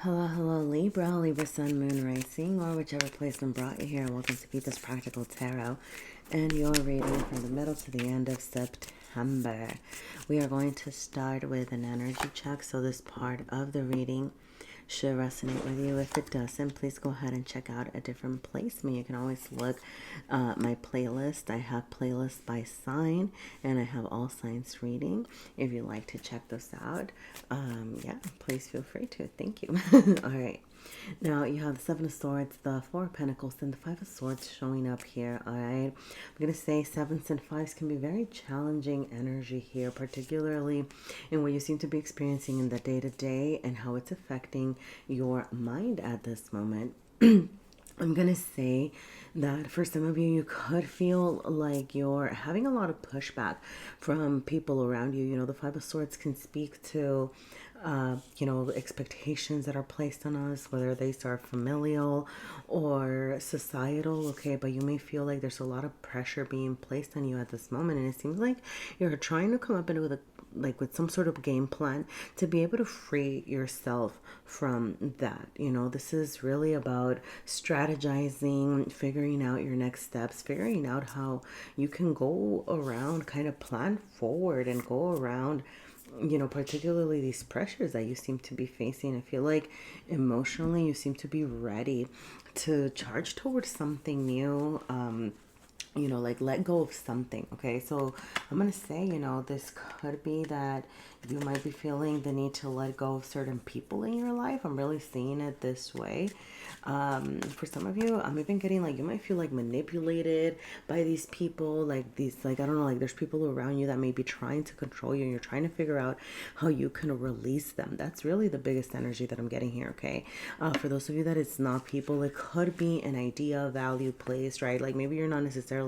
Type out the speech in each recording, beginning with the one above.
Hello, Libra, Libra Sun, Moon, Rising, or whichever placement brought you here. Welcome to Keep This Practical Tarot and your reading from the middle to the end of September. We are going to start with an energy check, so this part of the reading should resonate with you. If it doesn't, please go ahead and check out a different placement. You can always look my playlist. I have playlists by sign, and I have all signs reading. If you'd like to check this out, yeah, please feel free to. Thank you. All right. Now you have the Seven of Swords, the Four of Pentacles, and the Five of Swords showing up here. All right. I'm going to say sevens and fives can be very challenging energy here, particularly in what you seem to be experiencing in the day-to-day and how it's affecting your mind at this moment. I'm going to say that for some of you, you could feel like you're having a lot of pushback from people around you. You know, the Five of Swords can speak to expectations that are placed on us, whether they are familial or societal, okay? But you may feel like there's a lot of pressure being placed on you at this moment, and it seems like you're trying to come up with some sort of game plan to be able to free yourself from that. You know, this is really about strategizing, figuring out your next steps, figuring out how you can go around, kind of plan forward and go around, particularly these pressures that you seem to be facing. I feel like emotionally you seem to be ready to charge towards something new. Like let go of something. Okay, so I'm gonna say, this could be that you might be feeling the need to let go of certain people in your life. I'm really seeing it this way. For some of you, I'm even getting like you might feel like manipulated by these people, like I don't know, like there's people around you that may be trying to control you, and you're trying to figure out how you can release them. That's really the biggest energy that I'm getting here. Okay, for those of you that it's not people, it could be an idea, value, place, right? Like maybe you're not necessarily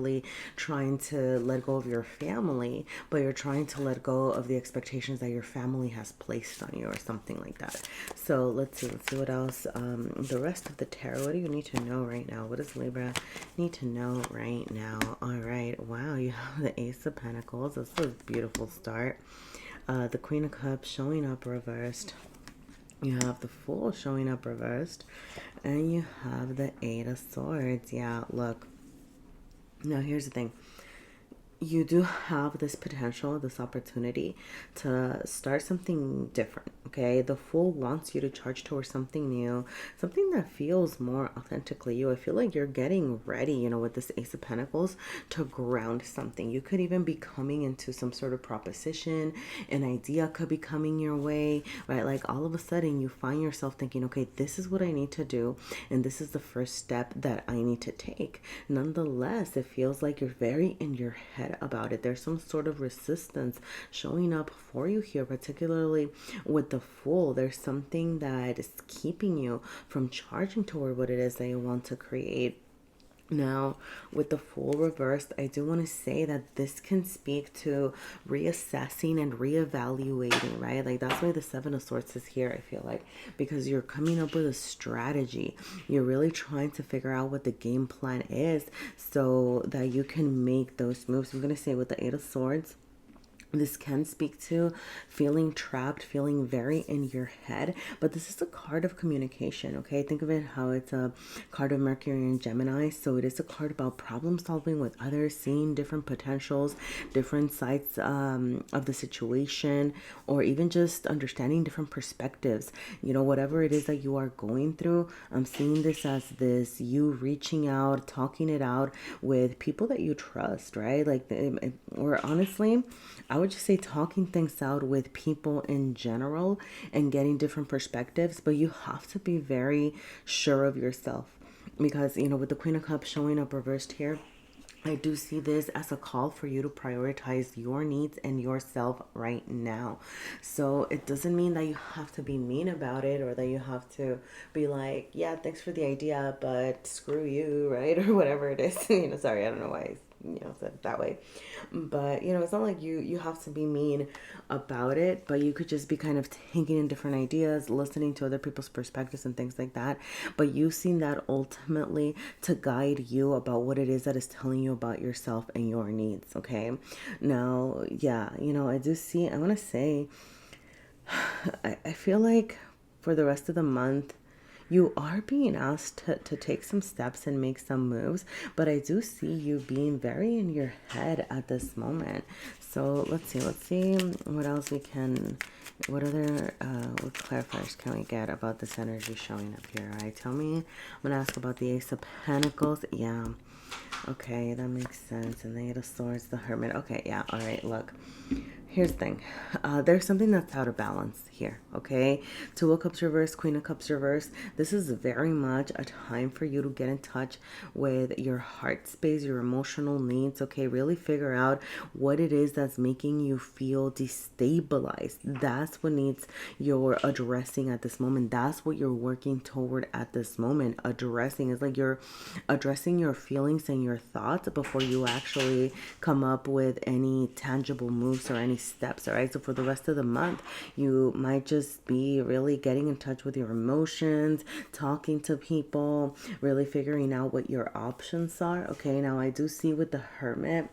trying to let go of your family, but you're trying to let go of the expectations that your family has placed on you or something like that. So let's see what else. The rest of the tarot, what do you need to know right now? What does Libra need to know right now? All right. Wow, you have the Ace of Pentacles. This is a beautiful start. The Queen of Cups showing up reversed. You have the Fool showing up reversed. And you have the Eight of Swords. Yeah, look. Now, here's the thing. You do have this potential, this opportunity to start something different, okay? The Fool wants you to charge towards something new, something that feels more authentically you. I feel like you're getting ready, with this Ace of Pentacles to ground something. You could even be coming into some sort of proposition. An idea could be coming your way, right? Like all of a sudden you find yourself thinking, okay, this is what I need to do, and this is the first step that I need to take. Nonetheless, it feels like you're very in your head about it. There's some sort of resistance showing up for you here, particularly with the Fool. There's something that is keeping you from charging toward what it is that you want to create. Now, with the Fool reversed, I do want to say that this can speak to reassessing and reevaluating, right? Like that's why the Seven of Swords is here, I feel like, because you're coming up with a strategy. You're really trying to figure out what the game plan is so that you can make those moves. I'm going to say with the Eight of Swords, this can speak to feeling trapped, feeling very in your head, but this is a card of communication, okay? Think of it how it's a card of Mercury and Gemini, so it is a card about problem solving with others, seeing different potentials, different sides of the situation, or even just understanding different perspectives. Whatever it is that you are going through, I'm seeing this as this you reaching out, talking it out with people that you trust, right? Like, or honestly, I would just say talking things out with people in general and getting different perspectives, but you have to be very sure of yourself because, with the Queen of Cups showing up reversed here, I do see this as a call for you to prioritize your needs and yourself right now. So it doesn't mean that you have to be mean about it or that you have to be like, yeah, thanks for the idea, but screw you, right? Or whatever it is. Sorry, I don't know why I said it that way. But, it's not like you have to be mean about it, but you could just be kind of taking in different ideas, listening to other people's perspectives and things like that. But using that ultimately to guide you about what it is that is telling you about yourself and your needs, okay? Now, yeah, I do see, I want to say, I feel like for the rest of the month, you are being asked to take some steps and make some moves, but I do see you being very in your head at this moment. So let's see what else we can, what other what clarifiers can we get about this energy showing up here? All right, tell me. I'm gonna ask about the Ace of Pentacles. Yeah, okay, that makes sense. And the Eight of Swords, the Hermit. Okay, yeah, all right, look. Here's the thing. There's something that's out of balance here, okay? Two of Cups reverse, Queen of Cups reverse. This is very much a time for you to get in touch with your heart space, your emotional needs, okay? Really figure out what it is that's making you feel destabilized. That's what needs you're addressing at this moment. That's what you're working toward at this moment. Addressing is like you're addressing your feelings and your thoughts before you actually come up with any tangible moves or any steps. All right, so for the rest of the month, you might just be really getting in touch with your emotions, talking to people, really figuring out what your options are. Okay, now I do see with the Hermit,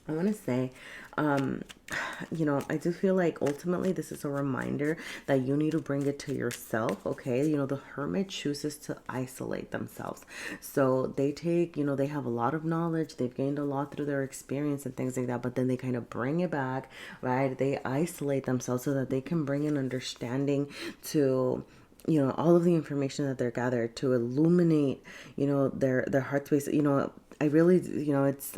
I want to say, I do feel like ultimately this is a reminder that you need to bring it to yourself, okay? The Hermit chooses to isolate themselves. So they take, they have a lot of knowledge, they've gained a lot through their experience and things like that, but then they kind of bring it back, right? They isolate themselves so that they can bring an understanding to all of the information that they're gathered to illuminate, their heart space. I really, it's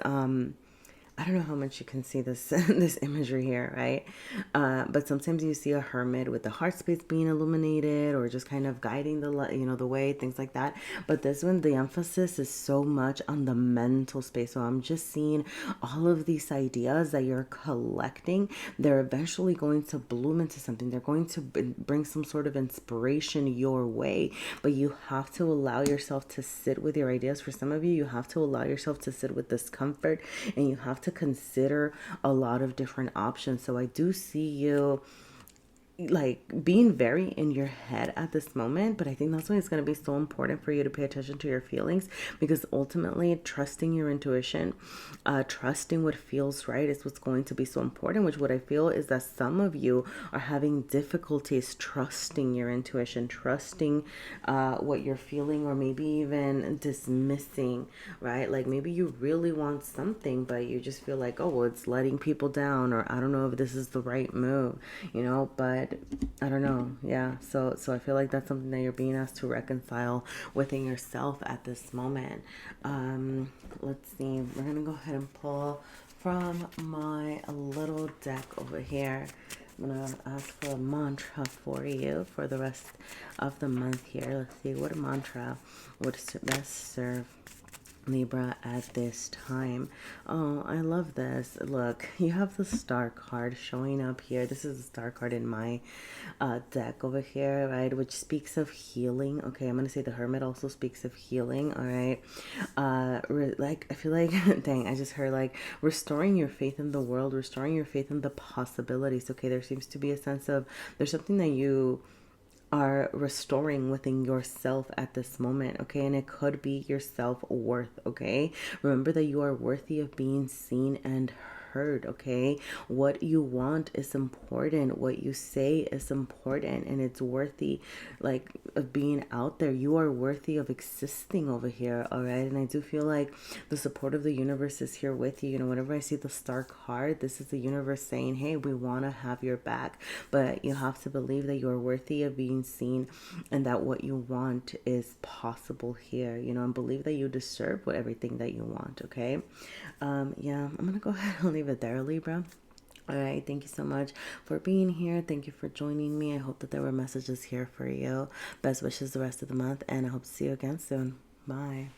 I don't know how much you can see this this imagery here, right? But sometimes you see a hermit with the heart space being illuminated, or just kind of guiding the way, things like that. But this one, the emphasis is so much on the mental space. So I'm just seeing all of these ideas that you're collecting. They're eventually going to bloom into something. They're going to bring some sort of inspiration your way. But you have to allow yourself to sit with your ideas. For some of you, you have to allow yourself to sit with discomfort, and you have to consider a lot of different options. So I do see you like being very in your head at this moment, but I think that's why it's going to be so important for you to pay attention to your feelings, because ultimately trusting your intuition, trusting what feels right is what's going to be so important. Which what I feel is that some of you are having difficulties trusting your intuition, trusting what you're feeling, or maybe even dismissing, right? Like maybe you really want something, but you just feel like, oh well, it's letting people down, or I don't know if this is the right move, but I don't know. Yeah. So I feel like that's something that you're being asked to reconcile within yourself at this moment. Let's see. We're going to go ahead and pull from my little deck over here. I'm going to ask for a mantra for you for the rest of the month here. Let's see what mantra would best serve Libra at this time. Oh, I love this. Look, you have the Star card showing up here. This is the Star card in my deck over here, right? Which speaks of healing. Okay, I'm going to say the Hermit also speaks of healing, all right? I feel like, dang, I just heard like restoring your faith in the world, restoring your faith in the possibilities. Okay, there seems to be a sense of, there's something that you are restoring within yourself at this moment, okay? And it could be your self-worth, okay? Remember that you are worthy of being seen and heard, okay? What you want is important. What you say is important, and it's worthy, like, of being out there. You are worthy of existing over here, all right? And I do feel like the support of the universe is here with you. Whenever I see the Star card, this is the universe saying, hey, we want to have your back, but you have to believe that you're worthy of being seen, and that what you want is possible here, and believe that you deserve everything that you want, okay? Yeah, I'm gonna go ahead and leave it there, Libra. All right, thank you so much for being here. Thank you for joining me. I hope that there were messages here for you. Best wishes the rest of the month, and I hope to see you again soon. Bye.